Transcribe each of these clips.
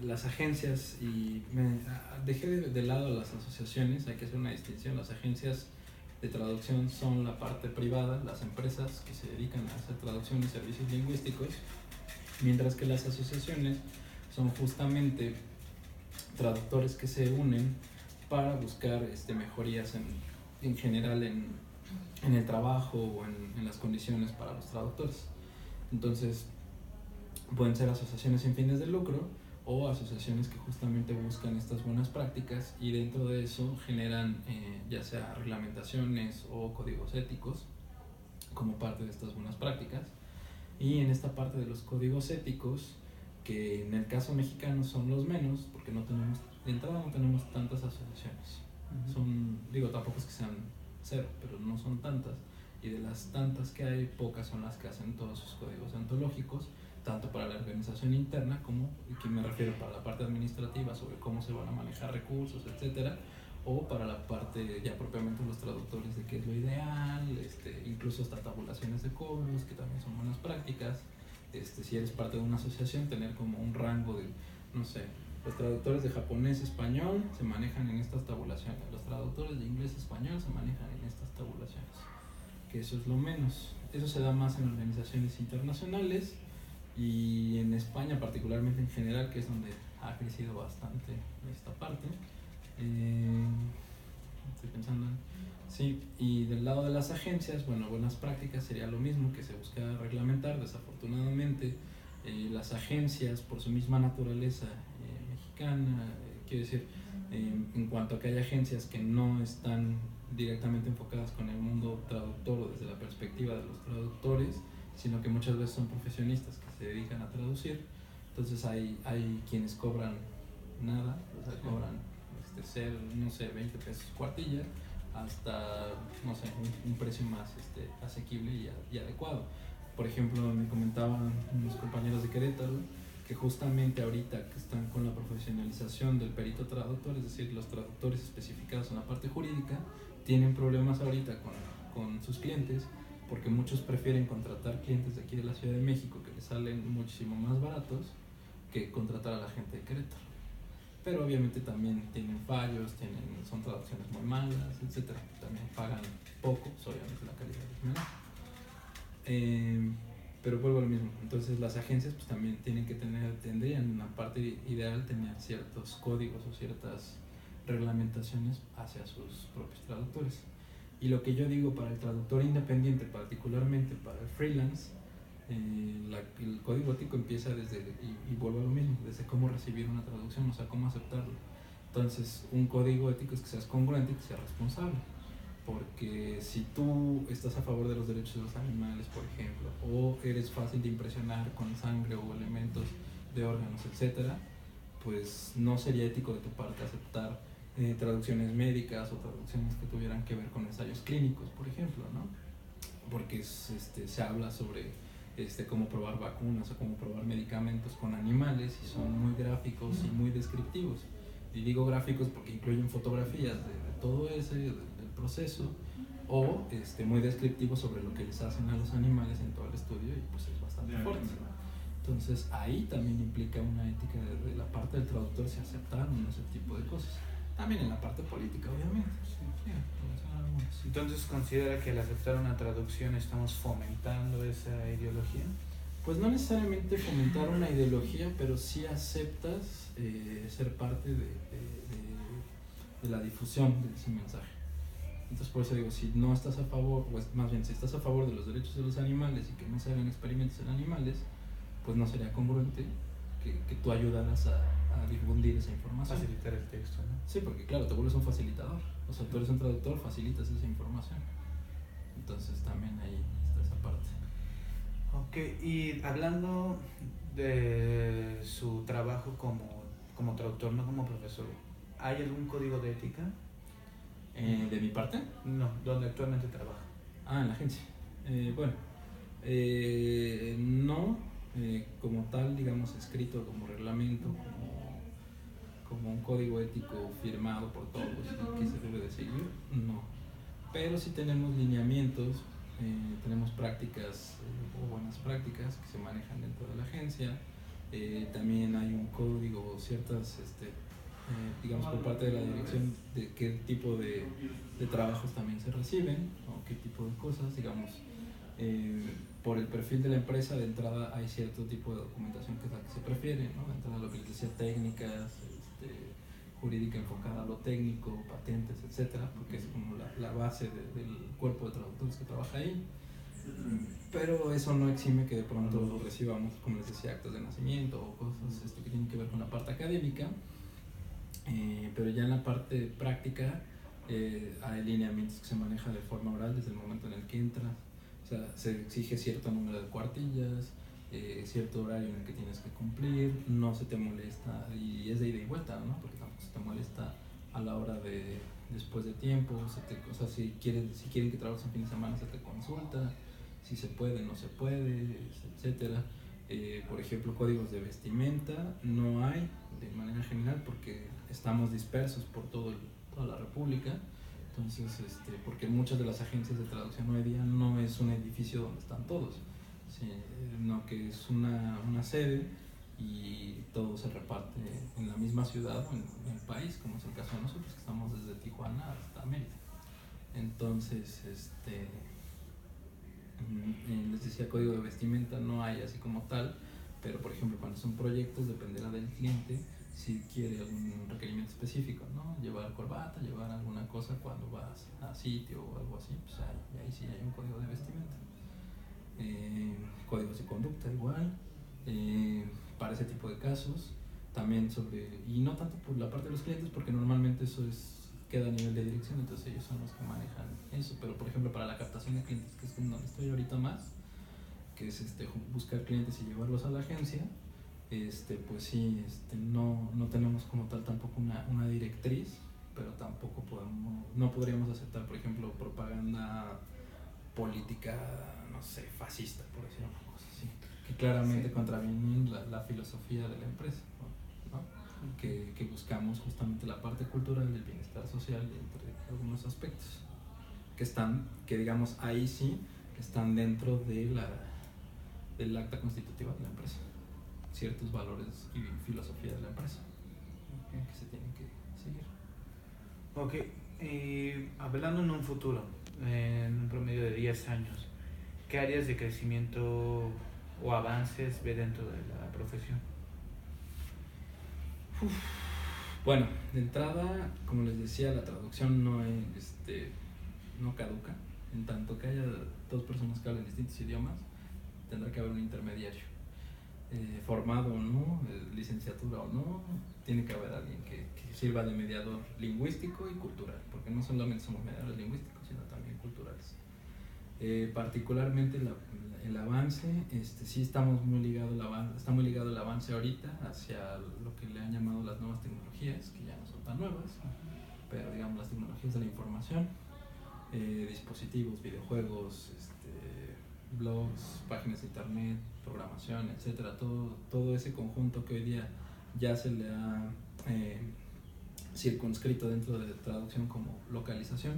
las agencias, y dejé de lado las asociaciones, hay que hacer una distinción. Las agencias de traducción son la parte privada, las empresas que se dedican a hacer traducción y servicios lingüísticos, mientras que las asociaciones son justamente traductores que se unen para buscar mejorías en general en el trabajo o en las condiciones para los traductores. Entonces, pueden ser asociaciones sin fines de lucro o asociaciones que justamente buscan estas buenas prácticas y dentro de eso generan ya sea reglamentaciones o códigos éticos como parte de estas buenas prácticas. Y en esta parte de los códigos éticos, que en el caso mexicano son los menos, porque no tenemos, de entrada no tenemos tantas asociaciones. Tampoco es que sean cero, pero no son tantas. Y de las tantas que hay, pocas son las que hacen todos sus códigos deontológicos, tanto para la organización interna como, y que me refiero para la parte administrativa sobre cómo se van a manejar recursos, etcétera, o para la parte ya propiamente los traductores de qué es lo ideal, incluso hasta tabulaciones de cobros, que también son buenas prácticas. Si eres parte de una asociación, tener como un rango de, no sé, los traductores de japonés-español se manejan en estas tabulaciones, los traductores de inglés-español se manejan en estas tabulaciones, que eso es lo menos. Eso se da más en organizaciones internacionales y en España particularmente en general, que es donde ha crecido bastante esta parte. Estoy pensando en... Sí, y del lado de las agencias, bueno, buenas prácticas sería lo mismo que se busca reglamentar. Desafortunadamente, las agencias, por su misma naturaleza mexicana, quiero decir, en cuanto a que hay agencias que no están directamente enfocadas con el mundo traductor o desde la perspectiva de los traductores, sino que muchas veces son profesionistas que se dedican a traducir. Entonces hay quienes cobran nada, o sea, cobran ser, no sé, 20 pesos cuartilla, hasta, no sé, un precio más asequible y adecuado. Por ejemplo, me comentaban unos compañeros de Querétaro que justamente ahorita que están con la profesionalización del perito traductor, es decir, los traductores especificados en la parte jurídica, tienen problemas ahorita con sus clientes, porque muchos prefieren contratar clientes de aquí de la Ciudad de México que les salen muchísimo más baratos que contratar a la gente de Querétaro. Pero obviamente también tienen fallos, son traducciones muy malas, etc. También pagan poco, obviamente la calidad es menor. Pero vuelvo a lo mismo. Entonces las agencias pues también tendrían una parte ideal tener ciertos códigos o ciertas reglamentaciones hacia sus propios traductores. Y lo que yo digo para el traductor independiente, particularmente para el freelance, el código ético empieza desde, y vuelvo a lo mismo, desde cómo recibir una traducción, o sea, cómo aceptarlo. Entonces, un código ético es que seas congruente y que seas responsable. Porque si tú estás a favor de los derechos de los animales, por ejemplo, o eres fácil de impresionar con sangre o elementos de órganos, etc., pues no sería ético de tu parte aceptar traducciones médicas o traducciones que tuvieran que ver con ensayos clínicos, por ejemplo, ¿no? Porque se habla sobre cómo probar vacunas o cómo probar medicamentos con animales y son muy gráficos y muy descriptivos. Y digo gráficos porque incluyen fotografías de todo ese, del proceso, o muy descriptivos sobre lo que les hacen a los animales en todo el estudio, y pues es bastante fuerte, ¿no? Entonces ahí también implica una ética de la parte del traductor, si aceptaron ese tipo de cosas. También en la parte política, obviamente. Sí. Entonces, ¿considera que al aceptar una traducción estamos fomentando esa ideología? Pues no necesariamente fomentar una ideología, pero sí aceptas ser parte de la difusión de ese mensaje. Entonces por eso digo, si no estás a favor, pues más bien si estás a favor de los derechos de los animales y que no se hagan experimentos en animales, pues no sería congruente que tú ayudaras a difundir esa información. Facilitar el texto, ¿no? Sí, porque claro, te vuelves un facilitador. O sea, tú eres un traductor, facilitas esa información. Entonces también ahí está esa parte. Ok, y hablando de su trabajo como traductor, no como profesor, ¿hay algún código de ética? ¿De mi parte? No, donde actualmente trabaja. En la agencia. Bueno, no como tal, digamos, escrito como reglamento, como un código ético firmado por todos y que se debe de seguir, no. Pero sí tenemos lineamientos, tenemos prácticas o buenas prácticas que se manejan dentro de la agencia, También hay un código, ciertas, digamos, por parte de la dirección de qué tipo de trabajos también se reciben o qué tipo de cosas, digamos. Por el perfil de la empresa, de entrada hay cierto tipo de documentación que es la que se prefiere, ¿no? De entrada lo que les decía, técnicas, jurídica enfocada a lo técnico, patentes, etcétera, porque es como la base del cuerpo de traductores que trabaja ahí. Pero eso no exime que de pronto recibamos, como les decía, actos de nacimiento o cosas que tienen que ver con la parte académica. Pero ya en la parte práctica hay lineamientos que se manejan de forma oral desde el momento en el que entras. O sea, se exige cierto número de cuartillas, cierto horario en el que tienes que cumplir, no se te molesta, y es de ida y vuelta, ¿no? Porque tampoco se te molesta a la hora de después de tiempo, o sea, si quieren que trabajes en fin de semana se te consulta, si se puede, no se puede, etcétera. Por ejemplo, códigos de vestimenta no hay de manera general porque estamos dispersos por toda la República. Entonces, porque muchas de las agencias de traducción hoy día no es un edificio donde están todos, sino que es una sede y todo se reparte en la misma ciudad o en el país, como es el caso de nosotros, que estamos desde Tijuana hasta Mérida. Entonces, les decía, código de vestimenta no hay así como tal, pero por ejemplo cuando son proyectos dependerá del cliente si quiere algún requerimiento específico, ¿no? Llevar corbata, llevar alguna cosa cuando vas a sitio o algo así, pues ahí sí hay un código de vestimenta. Códigos de conducta igual, para ese tipo de casos, también y no tanto por la parte de los clientes, porque normalmente eso queda a nivel de dirección, entonces ellos son los que manejan eso, pero por ejemplo para la captación de clientes, que es en donde estoy ahorita más, que es buscar clientes y llevarlos a la agencia, pues sí, no tenemos como tal tampoco una directriz, pero tampoco no podríamos aceptar, por ejemplo, propaganda política, no sé, fascista, por decir una cosa así, que claramente contraviene la filosofía de la empresa, ¿no? Que buscamos justamente la parte cultural del bienestar social entre algunos aspectos que digamos ahí sí están dentro del acta constitutiva de la empresa, ciertos valores y filosofía de la empresa que se tienen que seguir. Ok, hablando en un futuro, en un promedio de 10 años, ¿qué áreas de crecimiento o avances ve dentro de la profesión? Bueno, de entrada, como les decía, la traducción no caduca. En tanto que haya dos personas que hablen distintos idiomas, tendrá que haber un intermediario. Formado o no, licenciatura o no, tiene que haber alguien que sirva de mediador lingüístico y cultural, porque no solamente somos mediadores lingüísticos, sino también culturales. Particularmente el avance, sí está muy ligado el avance ahorita hacia lo que le han llamado las nuevas tecnologías, que ya no son tan nuevas, pero digamos las tecnologías de la información, dispositivos, videojuegos, blogs, páginas de internet, programación, etcétera, todo ese conjunto que hoy día ya se le ha circunscrito dentro de traducción como localización,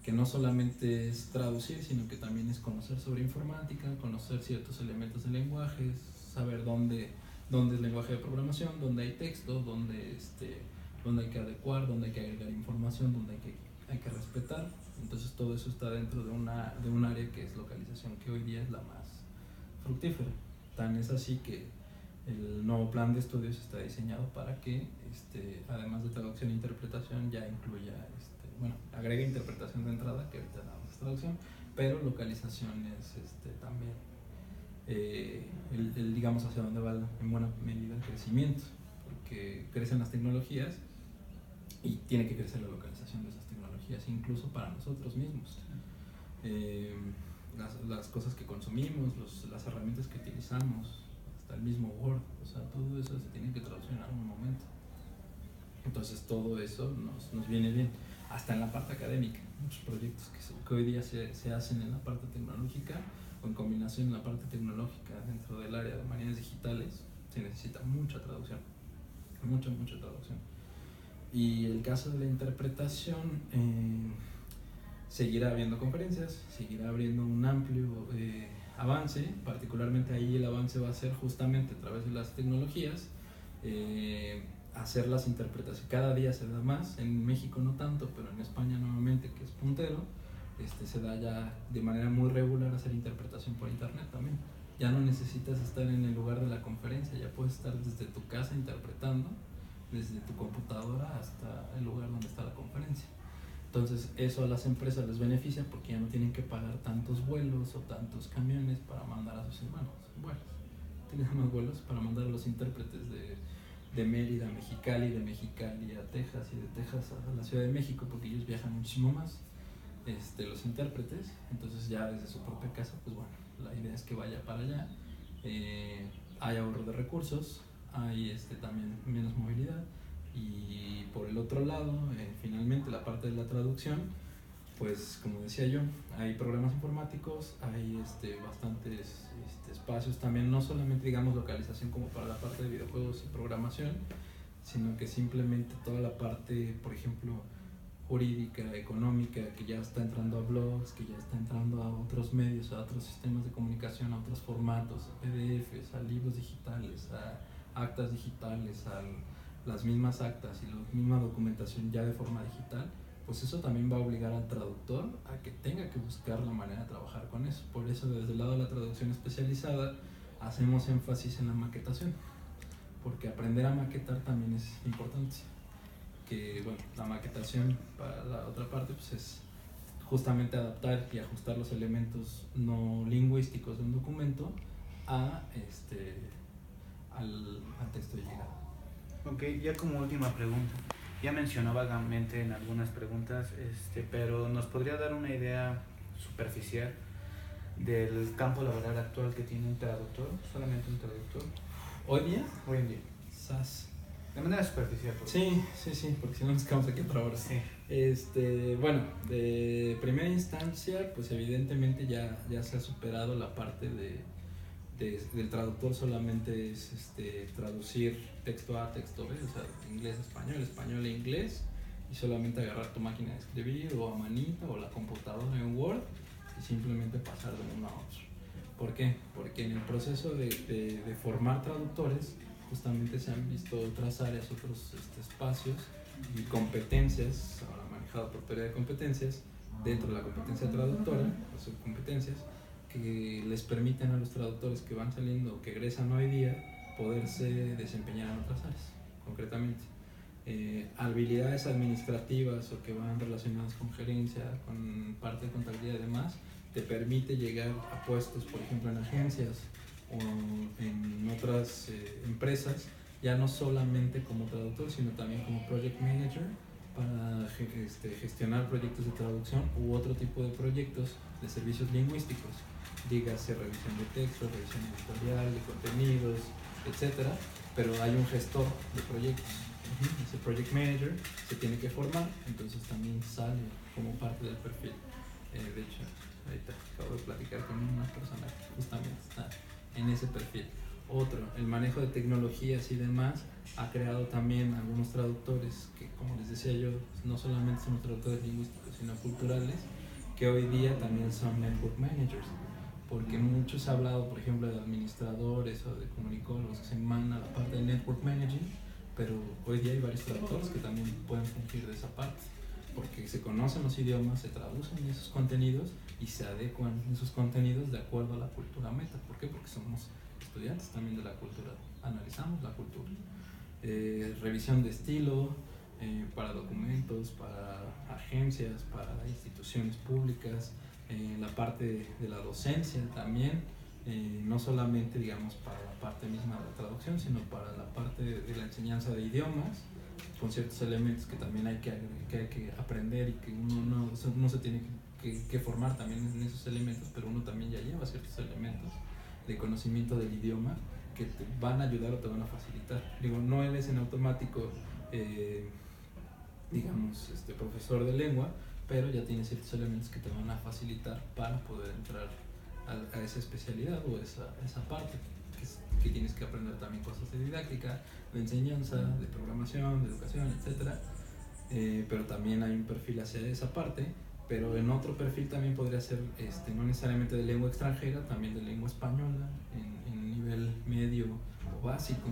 que no solamente es traducir, sino que también es conocer sobre informática, conocer ciertos elementos de lenguajes, saber dónde es lenguaje de programación, dónde hay texto, dónde hay que adecuar, dónde hay que agregar información, dónde hay que respetar. Entonces todo eso está dentro de un área que es localización, que hoy día es la más fructífera. Tan es así que el nuevo plan de estudios está diseñado para que, además de traducción e interpretación, ya incluya, agrega interpretación de entrada, que ahorita nada más es traducción, pero localizaciones también, digamos hacia dónde va en buena medida el crecimiento, porque crecen las tecnologías y tiene que crecer la localización de esas tecnologías, incluso para nosotros mismos. Las cosas que consumimos, las herramientas que utilizamos, hasta el mismo Word, o sea, todo eso se tiene que traducir en algún momento. Entonces todo eso nos viene bien, hasta en la parte académica. Muchos proyectos que hoy día se hacen en la parte tecnológica o en combinación en la parte tecnológica dentro del área de humanidades digitales, se necesita mucha traducción, mucha traducción. Y el caso de la interpretación, seguirá habiendo conferencias, seguirá abriendo un amplio avance, particularmente ahí el avance va a ser justamente a través de las tecnologías, hacer las interpretaciones. Cada día se da más, en México no tanto, pero en España nuevamente, que es puntero, se da ya de manera muy regular hacer interpretación por internet también. Ya no necesitas estar en el lugar de la conferencia, ya puedes estar desde tu casa interpretando, desde tu computadora hasta el lugar donde está la conferencia. Entonces eso a las empresas les beneficia porque ya no tienen que pagar tantos vuelos o tantos camiones para mandar a sus hermanos vuelos. Tienen más vuelos para mandar a los intérpretes de Mérida a Mexicali, de Mexicali a Texas y de Texas a la Ciudad de México, porque ellos viajan muchísimo más, los intérpretes. Entonces ya desde su propia casa, pues bueno, la idea es que vaya para allá. Hay ahorro de recursos, hay también menos movilidad. Y por el otro lado, finalmente la parte de la traducción, pues como decía yo, hay programas informáticos, hay bastantes espacios también, no solamente digamos localización como para la parte de videojuegos y programación, sino que simplemente toda la parte, por ejemplo, jurídica, económica, que ya está entrando a blogs, que ya está entrando a otros medios, a otros sistemas de comunicación, a otros formatos, a PDFs, a libros digitales, a actas digitales, a las mismas actas y la misma documentación ya de forma digital, pues eso también va a obligar al traductor a que tenga que buscar la manera de trabajar con eso. Por eso desde el lado de la traducción especializada hacemos énfasis en la maquetación, porque aprender a maquetar también es importante. Que bueno, la maquetación para la otra parte pues es justamente adaptar y ajustar los elementos no lingüísticos de un documento al texto de llegada. Ok, ya como última pregunta, ya mencionó vagamente en algunas preguntas, pero ¿nos podría dar una idea superficial del campo laboral actual que tiene un traductor, solamente un traductor? ¿Hoy día? Hoy en día. SAS. De manera superficial. Sí, porque si no nos quedamos aquí otra hora. Sí. Bueno, de primera instancia, pues evidentemente ya se ha superado la parte del traductor, solamente es traducir texto A, texto B, o sea, inglés a español, español a inglés, y solamente agarrar tu máquina de escribir o a manita o la computadora en Word y simplemente pasar de uno a otro. ¿Por qué? Porque en el proceso de formar traductores justamente se han visto otras áreas, otros espacios y competencias, ahora manejado por teoría de competencias, dentro de la competencia traductora, las subcompetencias, que les permiten a los traductores que van saliendo o que egresan hoy día poderse desempeñar en otras áreas, concretamente. Habilidades administrativas o que van relacionadas con gerencia, con parte de contabilidad y demás, te permite llegar a puestos, por ejemplo, en agencias o en otras empresas, ya no solamente como traductor, sino también como project manager para gestionar proyectos de traducción u otro tipo de proyectos de servicios lingüísticos, dígase revisión de texto, revisión editorial, de contenidos, etcétera, pero hay un gestor de proyectos. Ese project manager se tiene que formar, entonces también sale como parte del perfil. De hecho, ahorita acabo de platicar con una persona que justamente está en ese perfil. Otro, el manejo de tecnologías y demás, ha creado también algunos traductores que, como les decía yo, no solamente son traductores lingüísticos, sino culturales, que hoy día también son network managers, porque muchos han hablado, por ejemplo, de administradores o de comunicólogos que se mandan a la parte de network managing, pero hoy día hay varios traductores que también pueden fungir de esa parte, porque se conocen los idiomas, se traducen esos contenidos y se adecuan esos contenidos de acuerdo a la cultura meta. ¿Por qué? Porque somos estudiantes también de la cultura, analizamos la cultura. Revisión de estilo para documentos, para agencias, para instituciones públicas, la parte de la docencia también, no solamente digamos para la parte misma de la traducción, sino para la parte de la enseñanza de idiomas, con ciertos elementos que también hay que aprender y que uno se tiene que formar también en esos elementos, pero uno también ya lleva ciertos elementos de conocimiento del idioma que te van a ayudar o te van a facilitar. Digo, no eres en automático, digamos, profesor de lengua, pero ya tienes ciertos elementos que te van a facilitar para poder entrar a esa especialidad o esa parte, que tienes que aprender también cosas de didáctica, de enseñanza, de programación, de educación, etc. Pero también hay un perfil hacia esa parte, pero en otro perfil también podría ser no necesariamente de lengua extranjera, también de lengua española en nivel medio o básico.